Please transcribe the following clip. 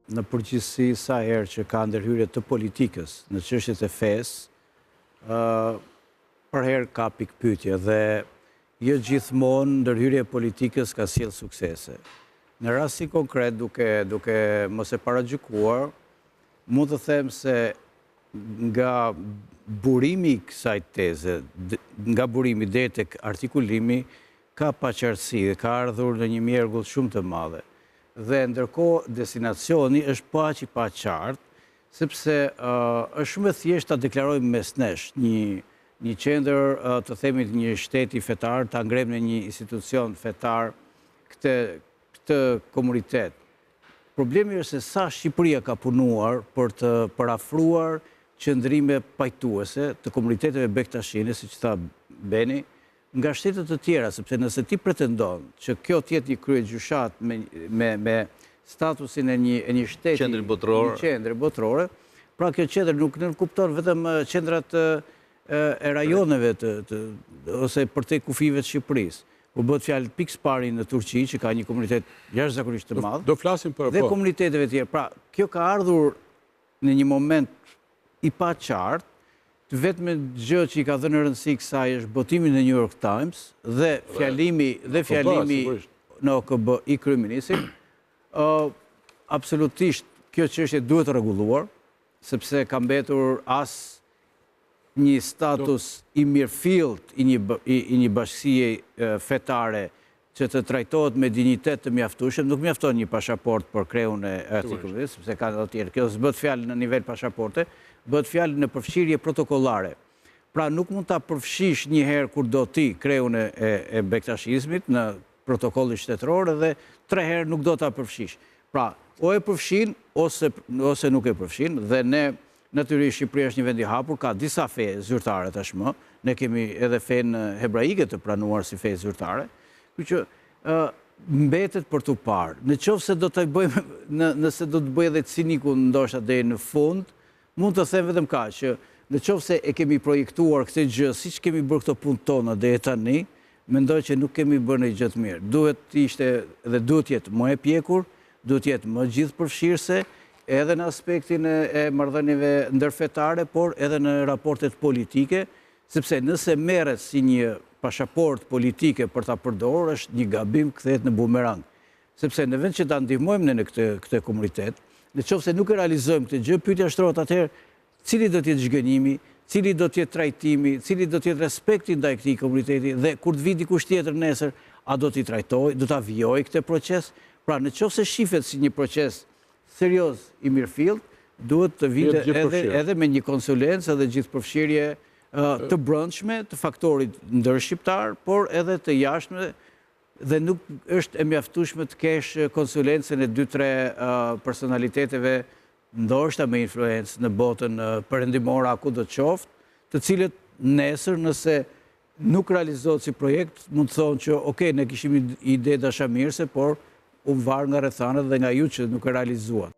në përgjithësi sa herë që ka ndërhyrje të politikës në çështjet e fesë, për herë ka pikpyetje dhe jo gjithmonë ndërhyrje e politikës ka sjellë suksese. Në rastin konkret, duke mos e paragjykuar, mund të them se nga burimi i kësaj teze, nga burimi deri tek artikulimi, ka paqartësi dhe ka ardhur në një mjergull shumë të madhe. Dhe ndërkohë destinacioni është aq i paqartë, sepse është shumë e thjeshtë ta deklarojmë mes nesh një qendër, të themi një shteti fetar, ta ngrem në një institucion fetar këtë komunitet. Problemi është se sa Shqipëria ka punuar për të parafruar qëndrime pajtuese të komuniteteve Bektashinë, siç tha Beni, nga shtetet të tjera, sepse nëse ti pretendon që kjo të jetë një kryegjyshat me statusin e një shteti, një qendre botërore, pra kjo qendër nuk kupton vetëm qendrat e rajoneve ose përtej kufive të Shqipërisë. Por bëhet fjalë pikë pari në Turqi, që ka një komunitet jashtëzakonisht të madh. Do flasim për dhe komuniteteve tjera. Pra, kjo ka ardhur në një moment i paqartë. Të vetme gjë që i ka dhënë rëndësi kësaj është botimi në New York Times dhe fjalimi në OKB i kryeministit. Absolutisht kjo çështje duhet të rregulluar, sepse ka mbetur as një status i mirëfillt i një bashkësie fetare që të trajtohet me dinjitet të mjaftueshëm. Nuk mjafton një pasaportë për kreun e artikullit, sepse ka edhe të tjerë. Kjo s'bëhet fjalë në nivel pasaporte, bëhet fjalë në përfshirje protokollare. Pra nuk mund ta përfshish një herë kur do ti kreun e bektashizmit në protokollin shtetëror dhe 3 herë nuk do ta përfshish. Pra, o e përfshin ose nuk e përfshin, dhe ne natyrisht Shqipëria është një vend i hapur, ka disa fe zyrtare tashmë, ne kemi edhe fenë hebraike të pranuar si fe zyrtare, që mbetet për të parë. Në qoftë se do të bëjmë, nëse do të bëj edhe ciniku ndoshta deri në fund, mund të them vetëm kaq që në qoftë se e kemi projektuar këtë gjë siç kemi bërë këto punë tona deri tani, mendoj që nuk kemi bërë një gjë të mirë. Duhet të ishte dhe duhet të jetë më e pjekur, duhet të jetë më gjithëpërfshirëse, edhe në aspektin e marrëdhënieve ndërfetare, por edhe në raportet politike, sepse nëse merret si një pasaportë politike për ta përdorur, është një gabim kthehet në bumerang. Sepse në vend që ta ndihmojmë në këtë komunitet, nëse nuk e realizojmë këtë gjë, pyetja shtrohet atëherë, cili do të jetë zhgënjimi, cili do të jetë trajtimi, cili do të jetë respekti ndaj këtij komuniteti, dhe kur të vi dikush tjetër nesër, a do t'i trajtojë, do ta vijojë këtë proces? Pra, nëse shifet si një proces serioz i mirëfillt, duhet të vite edhe me një konsulencë dhe gjithëpërfshirje të brendshme të faktorit ndërshqiptar, por edhe të jashtme, dhe nuk është e mjaftueshme të kesh konsulencën e 2-3 personaliteteve ndoshta me influencë në botën perëndimore ku do të qoftë, të cilët nesër nëse nuk realizohet si projekt, mund të thonë që okay, ne kishim ide dashamirëse, por u var nga rrethanat dhe nga ju që nuk e realizuat.